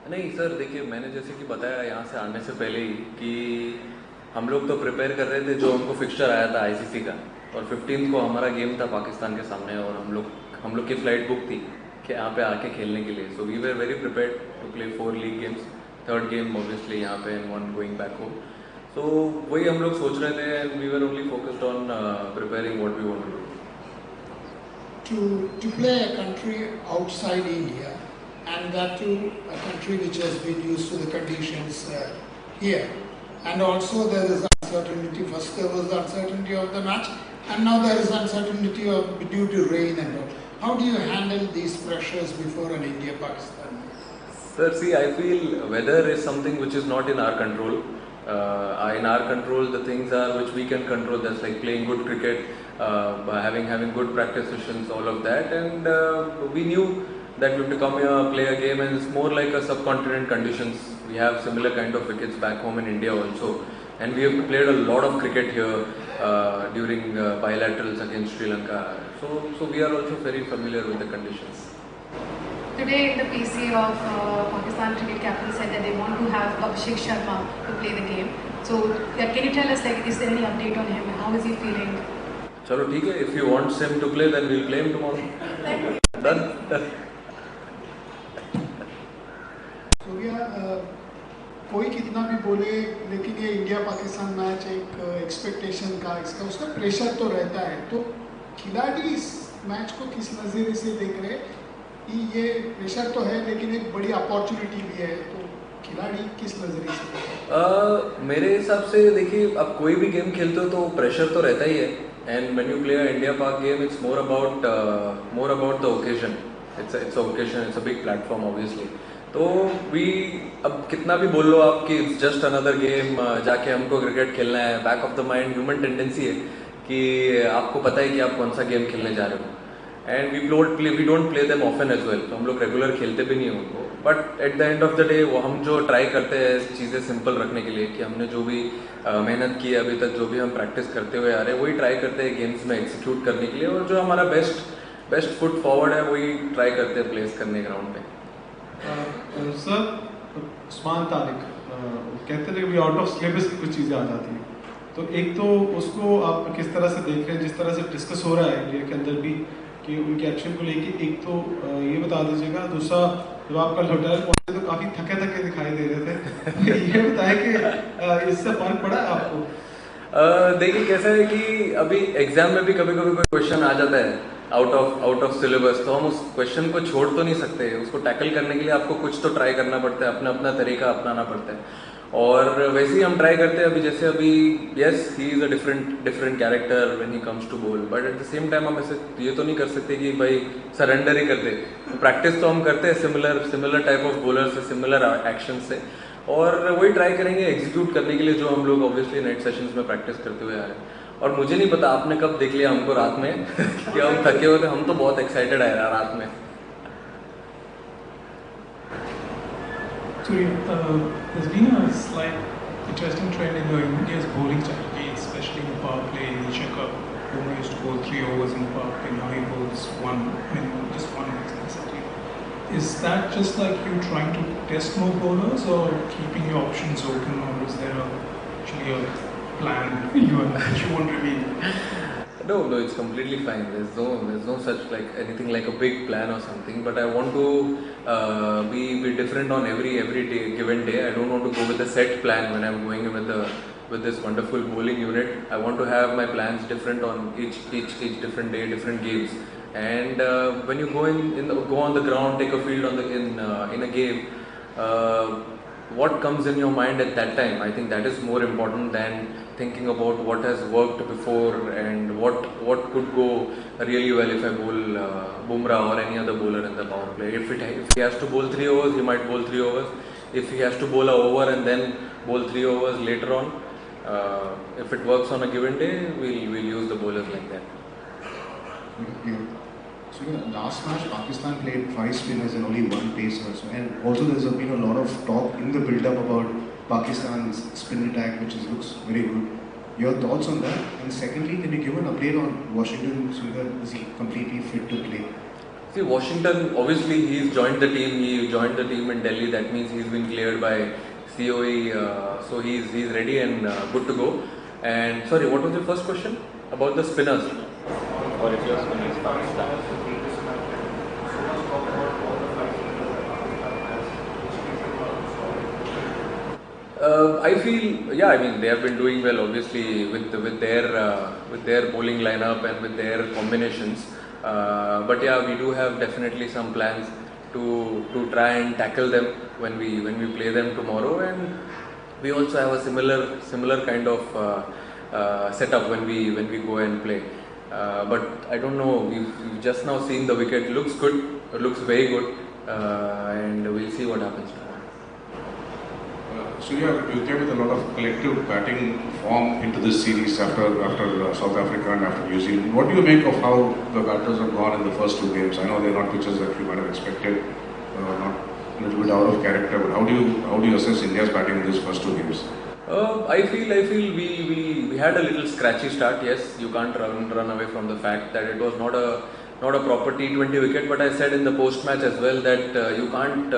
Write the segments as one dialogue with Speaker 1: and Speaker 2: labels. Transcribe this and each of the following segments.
Speaker 1: नहीं सर, देखिए मैंने जैसे कि बताया यहाँ से आने से पहले ही कि हम लोग तो प्रिपेयर कर रहे थे, जो हमको फिक्सचर आया था आईसीसी का, और 15 को हमारा गेम था पाकिस्तान के सामने, और हम लोग की फ़्लाइट बुक थी कि यहाँ पे आके खेलने के लिए। So we were very prepared to play 4 league games, third game obviously यहाँ पे and 1 going back home. So वही हम लोग सोच रहे थे and we were only focused on preparing what we want to do.
Speaker 2: To play a country outside India, and that too a country which has been used to the conditions here, and also there is uncertainty. First there was the uncertainty of the match, and now there is uncertainty of due to rain and all. How do you handle these pressures before an India-Pakistan?
Speaker 1: Sir, see, I feel weather is something which is not in our control. In our control, the things are which we can control. That's like playing good cricket, by having good practice sessions, all of that. And we knew that we have to come here, play a game, and it's more like a subcontinent conditions. We have similar kind of wickets back home in India also, and we have played a lot of cricket here during bilaterals against Sri Lanka. So we are also very familiar with the conditions.
Speaker 3: Today, in the PC of Pakistan cricket captain said that they want to have Abhishek Sharma to play the game. So, can you tell us, like, is there any update on him? How is he feeling?
Speaker 1: चलो ठीक है, if he wants him to play, then we'll play him tomorrow. Done.
Speaker 2: Surya, कोई कितना भी बोले, लेकिन ये India Pakistan match एक एक्सपेक्टेशन का, इसका उसका प्रेशर तो रहता है। तो खिलाड़ी इस मैच को किस नज़रिए से देख रहे हैं? ये प्रेशर तो है, लेकिन एक बड़ी अपॉर्चुनिटी भी है, तो खिलाड़ी किस नज़रिए से देख रहे हैं?
Speaker 1: मेरे हिसाब से देखिए, अब कोई भी गेम खेलते हो तो प्रेशर तो रहता ही है। And when you play India Pak game, it's more about the occasion. It's occasion, it's a big platform obviously. तो अब कितना भी बोल लो आप कि इट्स जस्ट अनदर गेम, जाके हमको क्रिकेट खेलना है, back of the mind human tendency है कि आपको पता है कि आप कौन सा गेम खेलने जा रहे हो। And we don't play them often as well, तो हम लोग रेगुलर खेलते भी नहीं हैं उनको। But at the end of the day वो हम जो ट्राई करते हैं चीज़ें सिंपल रखने के लिए, कि हमने जो भी मेहनत की है अभी तक, जो भी हम प्रैक्टिस करते हुए आ रहे हैं, वही ट्राई करते हैं गेम्स में एग्जीक्यूट करने के लिए, और जो हमारा बेस्ट फुट फॉरवर्ड है वही ट्राई करते हैं प्लेस करने ग्राउंड पे।
Speaker 4: सर, उस्मान तारिक कहते थे कि आउट ऑफ सिलेबस की कुछ चीज़ें आ जाती हैं, तो एक तो उसको आप किस तरह से देख रहे हैं, जिस तरह से डिस्कस हो रहा है इंडिया के अंदर भी कि उनके एक्शन को लेके, एक तो ये बता दीजिएगा। दूसरा, जब आप कल होटल पहुंचे तो काफ़ी थके थके दिखाई दे रहे थे। ये बताया कि इससे फर्क पड़ा है आपको?
Speaker 1: देखिए कैसा है कि अभी एग्जाम में भी कभी कभी कोई क्वेश्चन आ जाता है आउट ऑफ सिलेबस, तो हम उस क्वेश्चन को छोड़ तो नहीं सकते। उसको टैकल करने के लिए आपको कुछ तो ट्राई करना पड़ता है, अपना अपना तरीका अपनाना पड़ता है। और वैसे ही हम ट्राई करते हैं अभी, जैसे अभी yes he is a different character when he comes to bowl, but at the same time हम ऐसे ये तो नहीं कर सकते कि भाई सरेंडर ही कर दे। तो प्रैक्टिस तो हम करते हैं सिमिलर टाइप ऑफ बॉलर से, सिमिलर एक्शन से, और वही ट्राई करेंगे एग्जीक्यूट करने के लिए जो हम लोग ऑब्वियसली नाइट सेशंस में प्रैक्टिस करते हुए आ रहे हैं। और मुझे नहीं पता आपने कब देख लिया हमको रात में कि हम थके हुए थे, हम तो बहुत एक्साइटेड आए रात में।
Speaker 5: There's been a slight interesting trend in India's bowling strategy, especially in the power play. In Asia Cup, Bumrah used to bowl 3 overs in the power play, now he bowls just one essentially. Is that just like you trying to test more bowlers, or keeping your options open, or is there actually a plan you won't reveal?
Speaker 1: No, it's completely fine. There's no such like anything like a big plan or something. But I want to be different on every day, given day. I don't want to go with a set plan when I'm going with this wonderful bowling unit. I want to have my plans different on each different day, different games. And when you go on the ground, take a field in a game. What comes in your mind at that time? I think that is more important than thinking about what has worked before and what could go really well if I bowl Bumrah or any other bowler in the power play. If he has to bowl 3 overs, he might bowl 3 overs. If he has to bowl a over and then bowl 3 overs later on, if it works on a given day, we'll use the bowlers like that.
Speaker 6: So last match Pakistan played 5 spinners and only 1 pacer. So, and also there's been a lot of talk in the build-up about Pakistan's spin attack, which looks very good. Your thoughts on that? And secondly, can you give an update on Washington Sundar? Is he completely fit to play?
Speaker 1: See, Washington, obviously he's joined the team. He joined the team in Delhi. That means he's been cleared by COE. So he's ready and good to go. And sorry, what was your first question about the spinners?
Speaker 7: Or if your spinners Pakistan.
Speaker 1: I feel, yeah, I mean, they have been doing well, obviously, with their bowling lineup and with their combinations. But yeah, we do have definitely some plans to try and tackle them when we play them tomorrow, and we also have a similar kind of setup when we go and play. But I don't know. We've just now seen the wicket. Looks good. It looks very good, and we'll see what happens tomorrow.
Speaker 8: Surya, you came with a lot of collective batting form into this series after South Africa and after New Zealand. What do you make of how the batters have gone in the first two games? I know they're not pitches that you might have expected, not a little bit out of character, but how do you assess India's batting in these first two games?
Speaker 1: I feel we had a little scratchy start. Yes, you can't run away from the fact that it was not a proper T20 wicket. But I said in the post match as well that you can't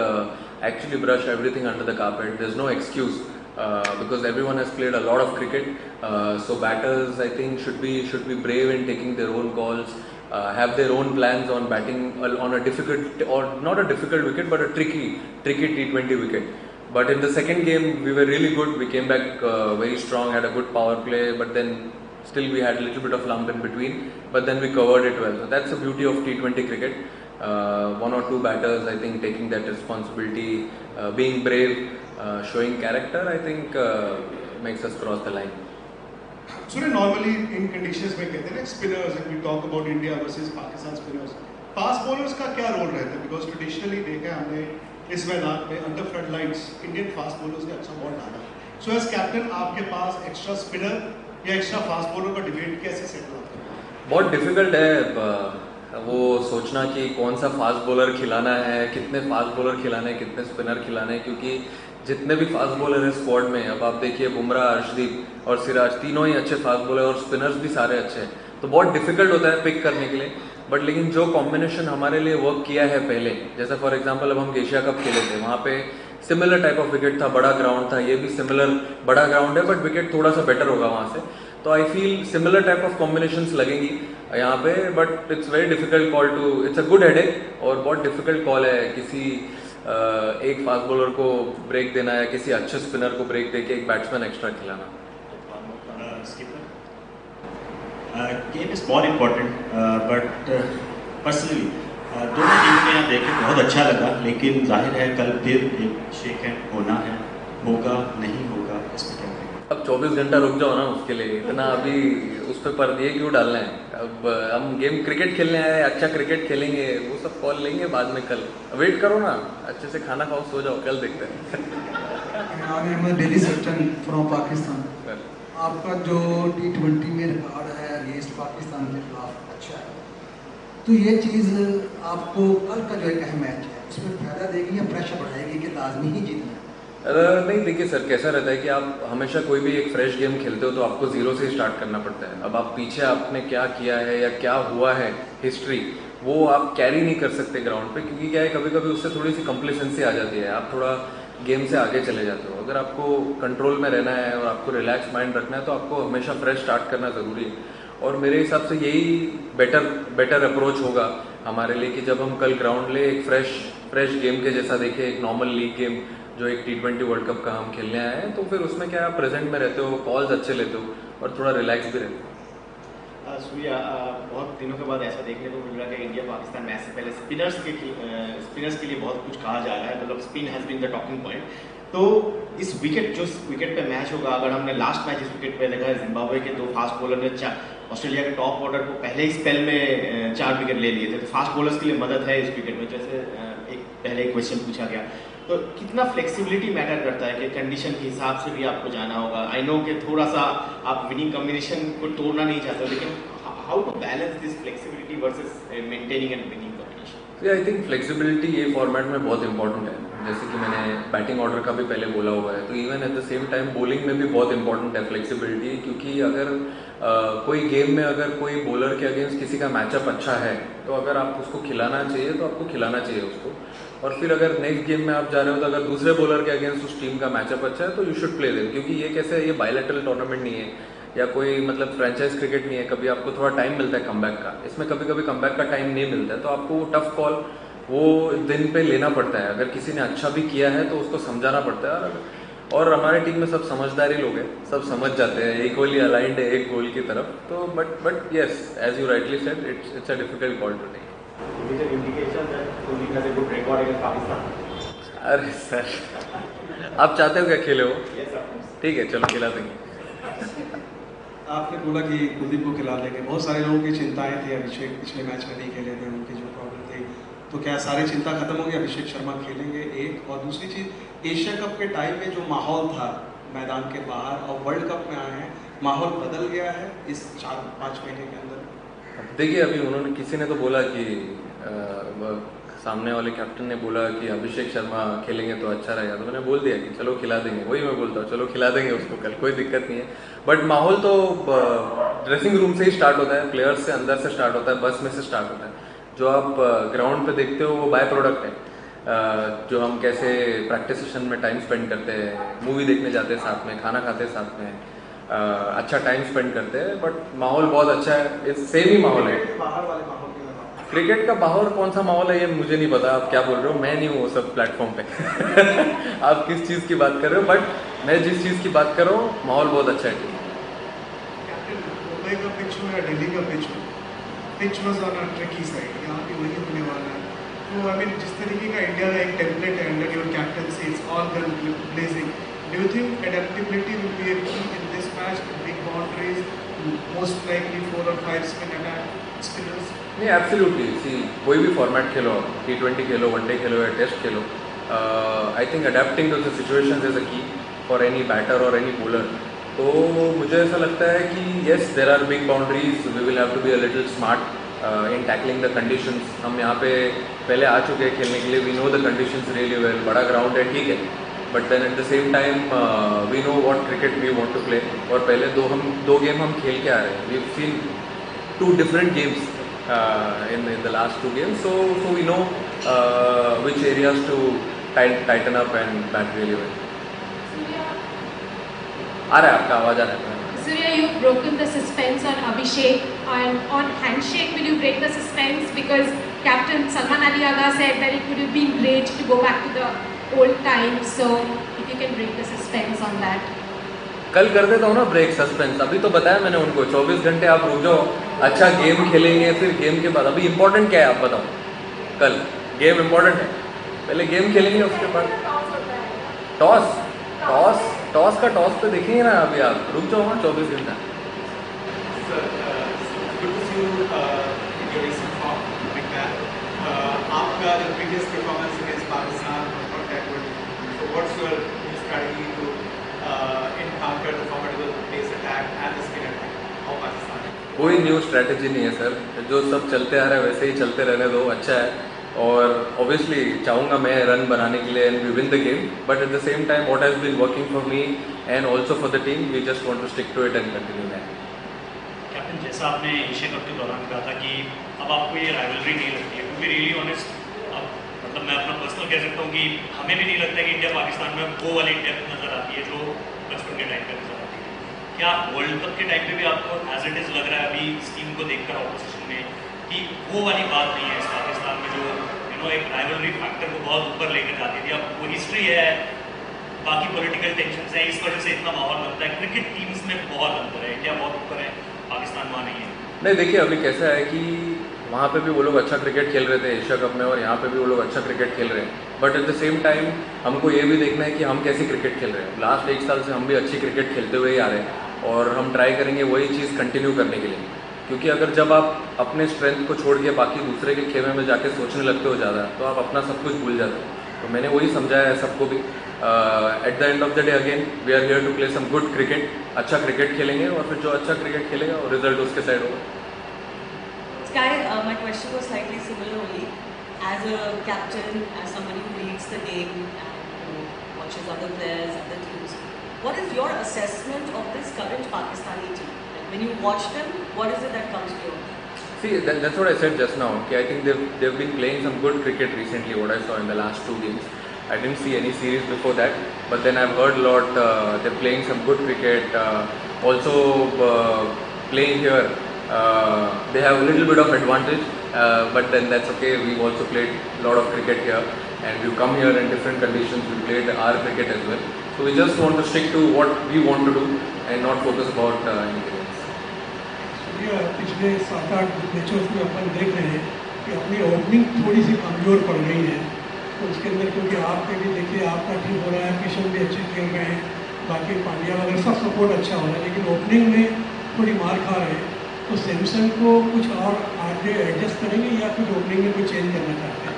Speaker 1: actually brush everything under the carpet. There's no excuse because everyone has played a lot of cricket. So batters, I think, should be brave in taking their own calls. Have their own plans on batting on a difficult, or not a difficult wicket, but a tricky T20 wicket. But in the second game, we were really good. We came back very strong, had a good power play, but then still we had a little bit of lump in between. But then we covered it well. So that's the beauty of T20 cricket. One or two batters, I think, taking that responsibility, being brave, showing character, I think makes us cross the line.
Speaker 2: So normally in conditions में कहते हैं ना spinners, and we talk about India versus Pakistan spinners. Fast bowlers का क्या role रहता है? Because traditionally देखा है हमने इस मैदान में under floodlights Indian fast bowlers ने अच्छा बॉल डाला. So as captain आपके पास extra spinner या extra fast bowler का debate कैसे सेट होता है?
Speaker 1: बहुत डिफिकल्ट है वो सोचना कि कौन सा फास्ट बॉलर खिलाना है, कितने फास्ट बॉलर खिलाने हैं, कितने स्पिनर खिलाने हैं, क्योंकि जितने भी फास्ट बॉलर हैं स्क्वाड में, अब आप देखिए बुमराह, अर्शदीप और सिराज तीनों ही अच्छे फास्ट बॉलर और स्पिनर्स भी सारे अच्छे हैं, तो बहुत डिफिकल्ट होता है पिक करने के लिए. बट लेकिन जो कॉम्बिनेशन हमारे लिए वर्क किया है पहले, जैसे फॉर एग्जांपल अब हम एशिया कप खेले थे, वहाँ पे सिमिलर टाइप ऑफ विकेट था, बड़ा ग्राउंड था, ये भी सिमिलर बड़ा ग्राउंड है बट विकेट थोड़ा सा बेटर होगा वहाँ से. तो I feel similar type of combinations लगेंगी यहाँ पे, but it's very difficult call to, it's a good headache और बहुत डिफिकल्ट कॉल है किसी एक फास्ट बॉलर को ब्रेक देना या किसी अच्छे स्पिनर को ब्रेक देके एक बैट्समैन एक्स्ट्रा खिलाना.
Speaker 9: Game is more important but personally दोनों टीम में यहाँ देख के बहुत अच्छा लगा, लेकिन जाहिर है कल फिर एक शेक हैंड होना है, होगा नहीं होगा इसमें क्या करेंगे.
Speaker 1: अब 24 घंटा रुक जाओ ना उसके लिए, इतना अभी उस पर पर्दे क्यों डालना है. अब हम गेम क्रिकेट खेलने आए, अच्छा क्रिकेट खेलेंगे, वो सब कॉल लेंगे बाद में. कल वेट करो ना, अच्छे से खाना खाओ, सो जाओ, कल देखते हैं.
Speaker 10: Daily section from Pakistan. आपका जो T20 में रिकॉर्ड है अगेंस्ट पाकिस्तान के खिलाफ अच्छा है, तो ये चीज़ आपको कल का जो एक अहम मैच है उसमें फायदा देगी या प्रेशर बढ़ाएगी कि लाजमी ही जीतना है?
Speaker 1: नहीं, देखिए सर, कैसा रहता है कि आप हमेशा कोई भी एक फ्रेश गेम खेलते हो तो आपको जीरो से स्टार्ट करना पड़ता है. अब आप पीछे आपने क्या किया है या क्या हुआ है हिस्ट्री, वो आप कैरी नहीं कर सकते ग्राउंड पे, क्योंकि क्या है कभी कभी उससे थोड़ी सी कंप्लेसेंसी आ जाती है, आप थोड़ा गेम से आगे चले जाते हो. अगर आपको कंट्रोल में रहना है और आपको रिलैक्स माइंड रखना है तो आपको हमेशा फ्रेश स्टार्ट करना ज़रूरी है. और मेरे हिसाब से यही बेटर अप्रोच होगा हमारे लिए कि जब हम कल ग्राउंड ले एक फ्रेश गेम के जैसा देखें, एक नॉर्मल लीग गेम जो एक T20 वर्ल्ड कप का हम खेलने आए हैं, तो फिर उसमें क्या आप प्रेजेंट में रहते हो, कॉल्स अच्छे लेते हो और थोड़ा रिलैक्स भी रहते हो.
Speaker 9: सूर्या, बहुत दिनों के बाद ऐसा देखने को मिल रहा है कि इंडिया पाकिस्तान मैच से पहले स्पिनर्स के लिए बहुत कुछ कहा जा रहा है, मतलब spin has been the talking point. तो इस विकेट पे मैच होगा, अगर हमने लास्ट मैच इस विकेट पे देखा है, जिम्बाब्वे के 2 फास्ट बॉलर ने ऑस्ट्रेलिया के टॉप ऑर्डर को पहले ही स्पेल में 4 विकेट ले लिए थे, तो फास्ट बॉलर्स के लिए मदद है इस विकेट में. जैसे एक पहले एक क्वेश्चन पूछा गया, तो कितना फ्लेक्सिबिलिटी मैटर करता है कि कंडीशन के हिसाब से भी आपको जाना होगा. आई नो कि थोड़ा सा आप विनिंग कॉम्बिनेशन को तोड़ना नहीं चाहते हो, लेकिन how to balance this flexibility versus maintaining and winning combination?
Speaker 1: I think flexibility ये फॉर्मेट में बहुत इंपॉर्टेंट है। जैसे कि मैंने बैटिंग ऑर्डर का भी पहले बोला हुआ है, तो even at the same time bowling में भी बहुत इंपॉर्टेंट है फ्लेक्सिबिलिटी। क्योंकि अगर कोई गेम में अगर कोई बॉलर के अगेंस्ट किसी का मैचअप अच्छा है, तो अगर आप उसको खिलाना चाहिए तो आपको खिलाना चाहिए उसको। और फिर अगर नेक्स्ट गेम में आप जा रहे हो तो अगर दूसरे बॉलर के अगेंस्ट उस टीम का मैचअप अच्छा है तो यू शुड प्ले देम। क्योंकि ये कैसे है, ये बायलैटरल टूर्नामेंट नहीं है या कोई मतलब फ्रेंचाइज क्रिकेट नहीं है, कभी आपको थोड़ा टाइम मिलता है कमबैक का। इसमें कभी कभी कमबैक का टाइम नहीं मिलता है, तो आपको टफ कॉल वो दिन पे लेना पड़ता है। अगर किसी ने अच्छा भी किया है तो उसको समझाना पड़ता है। और हमारे टीम में सब समझदारी लोग हैं, सब समझ जाते हैं, इक्वली अलाइंड है एक गोल की तरफ। तो but yes, as you rightly said, it's a difficult call to take. अरे सर, आप चाहते हो क्या खेले हो? ठीक है, चलो खिला देंगे।
Speaker 4: आपने बोला कि कुलदीप को खिला देंगे, बहुत सारे लोगों की चिंताएं थी, अभिषेक पिछले मैच में नहीं खेले थे, उनकी जो प्रॉब्लम थी, तो क्या सारी चिंता खत्म हो गई? अभिषेक शर्मा खेलेंगे एक, और दूसरी चीज़ एशिया कप के टाइम में जो माहौल था मैदान के बाहर और वर्ल्ड कप में आए हैं, माहौल बदल गया है इस 4-5 महीने के अंदर?
Speaker 1: देखिए, अभी उन्होंने किसी ने तो बोला कि सामने वाले कैप्टन ने बोला कि अभिषेक शर्मा खेलेंगे तो अच्छा रहेगा, तो मैंने बोल दिया कि चलो खिला देंगे। वही मैं बोलता हूँ, चलो खिला देंगे उसको कल, कोई दिक्कत नहीं है। बट माहौल तो ड्रेसिंग रूम से ही स्टार्ट होता है, प्लेयर्स से अंदर से स्टार्ट होता है, बस में से स्टार्ट होता है। जो आप ग्राउंड पे देखते हो वो बाय प्रोडक्ट है। जो हम कैसे प्रैक्टिस सेशन में टाइम स्पेंड करते हैं, मूवी देखने जाते हैं साथ में, खाना खाते हैं साथ में, अच्छा टाइम स्पेंड करते हैं। बट माहौल बहुत अच्छा है, सेम ही माहौल है। क्रिकेट का बाहर कौन सा माहौल है ये मुझे नहीं पता, आप क्या बोल रहे हो, मैं नहीं हूँ वो सब प्लेटफॉर्म पे। आप किस चीज़ की बात कर रहे हो? बट मैं जिस चीज़ की बात कर रहा हूँ, माहौल बहुत अच्छा है।
Speaker 6: मुंबई का पिच हो या दिल्ली का पिच हो, pitch was on a tricky side, यहाँ पे वही होने वाला है। तो आई मीन जिस तरीके का इंडिया का एक टेम्पलेट है under your captaincy, it's all gun blazing, do you think adaptability will be a key in this match? Big boundaries, most likely 4 और 5 स्पिन अटैक, स्पिनर्स?
Speaker 1: नहीं, एब्सोल्युटली। सी, कोई भी फॉर्मेट खेलो, T20 खेलो, one day खेलो या test खेलो, I think adapting to the situations is a key for any batter और any bowler. तो मुझे ऐसा लगता है कि yes, there are big boundaries, we will have to be a little smart in tackling the conditions. हम यहाँ पे पहले आ चुके हैं खेलने के लिए, we know the conditions really well. बड़ा ग्राउंड है, ठीक है, but then at the same time we know what cricket we want to play. और पहले दो गेम हम खेल के आ रहे हैं, we have seen 2 different games in the last 2 games, so we know which areas to tighten up and bat really well. आ रहा है आपका आवाज, आ रहा है।
Speaker 3: Surya, you've broken the suspense on Abhishek, and on handshake, will you break the suspense? Because Captain Salman Ali Agha said that it would have been great to go back to the old times. So if you can break the suspense on that.
Speaker 1: कल कर देता हूँ ना break, suspense. अभी तो बताया मैंने उनको 24 घंटे आप रुक जाओ, अच्छा गेम खेलेंगे, फिर गेम के बाद अभी इम्पोर्टेंट क्या है आप बताओ? कल गेम इम्पोर्टेंट है, पहले गेम खेलेंगे उसके बाद टॉस टॉस टॉस का टॉस तो देखेंगे ना। अभी आप रुक जाओ ना 24 घंटा।
Speaker 11: आपका जो previous performance against Pakistan not that good, so what's your strategy to encounter the formidable pace attack and the spin attack of Pakistan?
Speaker 1: कोई न्यू स्ट्रैटेजी नहीं है सर, जो सब चलते आ रहा है वैसे ही चलते रहने दो, अच्छा है। और ऑब्वियसली चाहूँगा मैं रन बनाने के लिए and we win the game, but at the same time what has been working for me and also for the team, we just want to stick to it and continue that.
Speaker 12: Captain, जैसा आपने Asia cup के दौरान कहा था कि अब आपको ये राइवलरी नहीं लगती है, क्योंकि रियली ऑनेस्ट, अब मतलब मैं अपना पर्सनल कह सकता हूँ कि हमें भी नहीं लगता कि इंडिया पाकिस्तान में वो वाली डेप्थ नजर आती है जो बचपन के टाइम पे नजर आती है। क्या वर्ल्ड कप के टाइम पे भी आपको एज इट इज लग रहा है अभी इस टीम को देखकर ऑपोजिशन में कि वो वाली बात नहीं है इस पाकिस्तान में जो एक राइवलरी फैक्टर को बहुत ऊपर लेकर जाती थी? अब वो हिस्ट्री है, बाकी पॉलिटिकल टेंशन है, इस वजह से इतना माहौल बनता है। क्रिकेट टीम्स में बहुत अंतर है, इंडिया बहुत ऊपर है, पाकिस्तान वहाँ नहीं है।
Speaker 1: नहीं, देखिए अभी कैसा है कि वहाँ पे भी वो लोग अच्छा क्रिकेट खेल रहे थे एशिया कप में, और यहाँ पे भी वो लोग अच्छा क्रिकेट खेल रहे हैं। But at the same time हमको ये भी देखना है कि हम कैसे क्रिकेट खेल रहे हैं। लास्ट 1 साल से हम भी अच्छी क्रिकेट खेलते हुए ही आ रहे हैं, और हम ट्राई करेंगे वही चीज़ कंटिन्यू करने के लिए। क्योंकि अगर जब आप अपने स्ट्रेंथ को छोड़ के बाकी दूसरे के खेमे में जाके सोचने लगते हो ज़्यादा, तो आप अपना सब कुछ भूल जाते हो। तो मैंने वही समझाया है सबको भी, at the end of the day again we are here to play some good cricket, अच्छा क्रिकेट खेलेंगे, और फिर जो अच्छा क्रिकेट खेलेगा और रिजल्ट उसके साइड होगा।
Speaker 13: Sky, my question was slightly similar only. as a captain, as somebody who leads the game and watches other players, other teams, what is your assessment of this current Pakistani team? Like when you watch them, what is it that comes to you?
Speaker 1: See, that's what I said just now. Okay, I think they've been playing some good cricket recently. What I saw in the last 2 games, I didn't see any series before that. But then I've heard a lot. They're playing some good cricket. Also playing here, they have a little bit of advantage. But then that's okay. We've also played a lot of cricket here, and we've come here in different conditions. We played our cricket as well. So we just want to stick to what we want to do and not focus about anything else.
Speaker 14: पिछले 7-8 मैचों में अपन देख रहे हैं कि अपनी opening थोड़ी सी कमज़ोर पड़ गई है, तो उसके अंदर क्योंकि आपके भी देखिए आपका ठीक हो रहा है, किशन भी अच्छे खेल रहे हैं, बाकी पांड्या वगैरह सब सपोर्ट अच्छा हो रहा है, लेकिन ओपनिंग में थोड़ी मार खा रहे हैं, तो सैमसन को कुछ और आगे एडजस्ट करेंगे या कुछ ओपनिंग में कुछ चेंज करना चाहते हैं?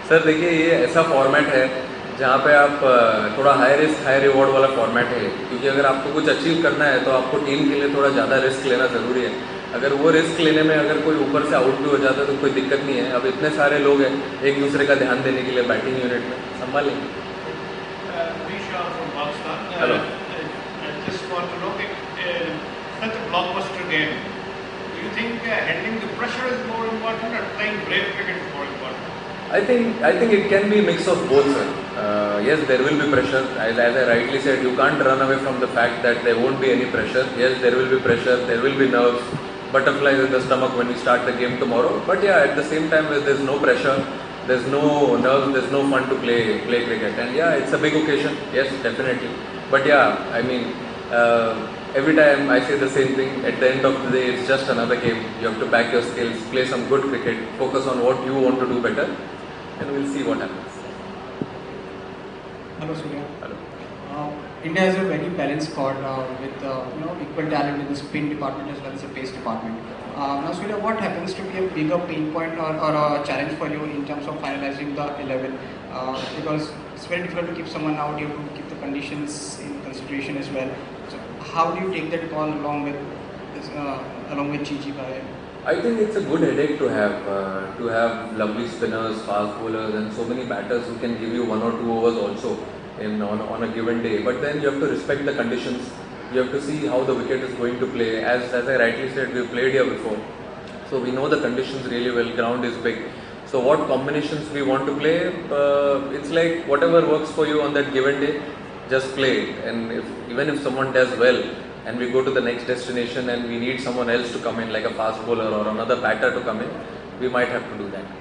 Speaker 1: सर देखिए, ये ऐसा फॉर्मेट है जहाँ पे आप थोड़ा हाई रिस्क हाई रिवॉर्ड वाला फॉर्मेट है, क्योंकि अगर आपको कुछ अचीव करना है तो आपको टीम के लिए थोड़ा ज़्यादा रिस्क लेना ज़रूरी है. अगर वो रिस्क लेने में अगर कोई ऊपर से आउट भी हो जाता है तो कोई दिक्कत नहीं है. अब इतने सारे लोग हैं एक दूसरे का ध्यान देने के लिए बैटिंग यूनिट में, संभाल लेंगे.
Speaker 15: Hello. I just want to know, such a blockbuster game, do you think handling the pressure is more important or playing brave cricket is more important?
Speaker 1: I think it can be a mix of both, sir. Yes, there will be pressure. As I rightly said, you can't run away from the fact that there won't be any pressure. Yes, there will be pressure, there will be nerves, butterflies in the stomach when we start the game tomorrow. But yeah, at the same time, there's no pressure, there's no nerves, there's no fun to play cricket. And yeah, it's a big occasion. Yes, definitely. But yeah, I mean, every time I say the same thing. At the end of the day, it's just another game. You have to back your skills, play some good cricket, focus on what you want to do better, and we'll see what happens.
Speaker 16: Hello, Surya.
Speaker 1: Hello.
Speaker 16: India has a very balanced squad with equal talent in the spin department as well as the pace department. Now, Surya, what happens to be a bigger pain point or a challenge for you in terms of finalizing the 11? Because it's very difficult to keep someone out. You have to keep the conditions in consideration as well. So, how do you take that call along with Gigi Bhai?
Speaker 1: I think it's a good headache to have lovely spinners, fast bowlers, and so many batters who can give you 1 or 2 overs also on a given day. But then you have to respect the conditions. You have to see how the wicket is going to play. As I rightly said, we've played here before, so we know the conditions really well. Ground is big. So what combinations we want to play? It's like whatever works for you on that given day, just play it. And even if someone does well, and we go to the next destination and we need someone else to come in, like a fast bowler or another batter to come in, we might have to do that.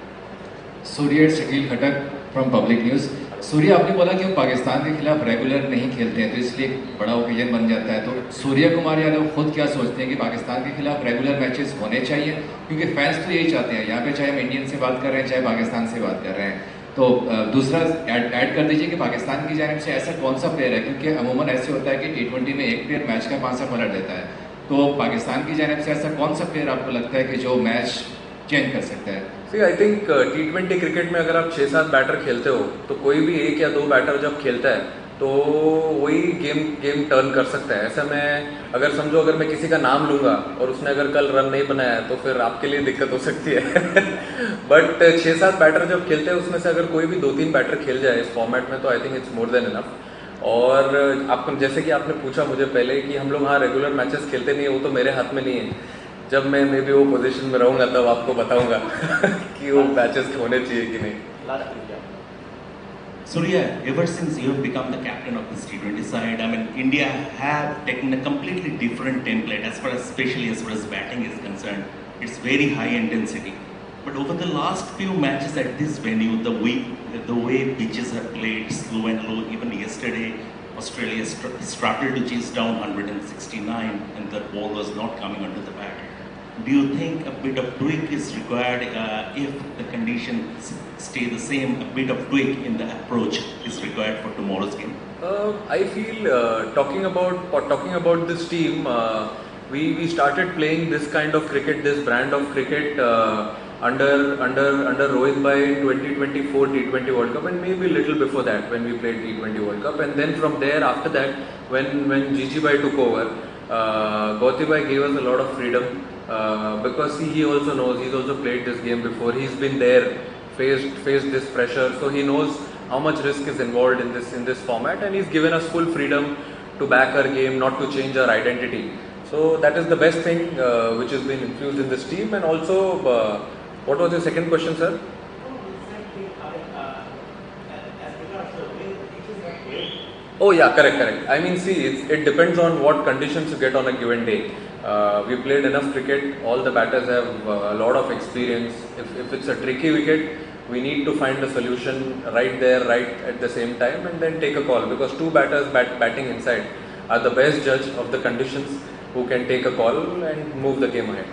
Speaker 17: Surya Shakeel Khatak from Public News. Surya, आपने बोला कि हम पाकिस्तान के खिलाफ regular नहीं खेलते हैं तो इसलिए एक बड़ा ओकेजन बन जाता है. तो सूर्य कुमार यादव खुद क्या सोचते हैं कि पाकिस्तान के खिलाफ रेगुलर मैचेस होने चाहिए? क्योंकि फैंस तो यही चाहते हैं. यहाँ पे चाहे हम इंडियन से बात कर रहे हैं चाहे पाकिस्तान से बात कर रहे हैं. तो दूसरा ऐड कर दीजिए कि पाकिस्तान की जानिब से ऐसा कौन सा प्लेयर है, क्योंकि अमूमन ऐसे होता है कि T20 में एक प्लेयर मैच का पासा पलट देता है. तो पाकिस्तान की जानिब से ऐसा कौन सा प्लेयर आपको लगता है कि जो मैच चेंज कर सकता है?
Speaker 1: See, I think T20 cricket में अगर आप 6-7 बैटर खेलते हो तो कोई भी 1 या 2 बैटर जब खेलता है तो वही गेम टर्न कर सकता है. ऐसा मैं अगर समझो, अगर मैं किसी का नाम लूँगा और उसने अगर कल रन नहीं बनाया तो फिर आपके लिए दिक्कत हो सकती है. बट 6-7 बैटर जब खेलते हैं उसमें से अगर कोई भी 2-3 बैटर खेल जाए इस फॉर्मेट में तो I think it's more than enough. और आपको जैसे कि आपने पूछा मुझे पहले कि हम लोग हाँ रेगुलर मैचेस खेलते नहीं है, वो तो मेरे हाथ में नहीं है. जब मैं मे बी वो पोजीशन में रहूँगा तब आपको बताऊँगा कि वो मैचेस होने चाहिए कि नहीं.
Speaker 18: Surya, ever since you have become the captain of this T20 side, I mean, India have taken a completely different template especially as far as batting is concerned. It's very high intensity. But over the last few matches at this venue, the way pitches have played slow and low. Even yesterday, Australia struggled to chase down 169 and the ball was not coming onto the bat. Do you think a bit of tweak is required if the conditions stay the same? A bit of tweak in the approach is required for tomorrow's game.
Speaker 1: I feel talking about this team, we started playing this kind of cricket, this brand of cricket under Rohit Bhai 2024 T20 World Cup, and maybe a little before that when we played T20 World Cup, and then from there after that when Gigi Bhai took over, Gautam Bhai gave us a lot of freedom. because he also knows, he's also played this game before, he's been there, faced this pressure, so he knows how much risk is involved in this format, and he's given us full freedom to back our game, not to change our identity. So that is the best thing which has been infused in this team. And also, what was your second question, sir? Oh yeah, correct. I mean, see, it depends on what conditions you get on a given day. We played enough cricket, all the batters have a lot of experience. If it's a tricky wicket, we need to find a solution right there, right at the same time, and then take a call, because two batters batting inside are the best judge of the conditions, who can take a call and move the game ahead.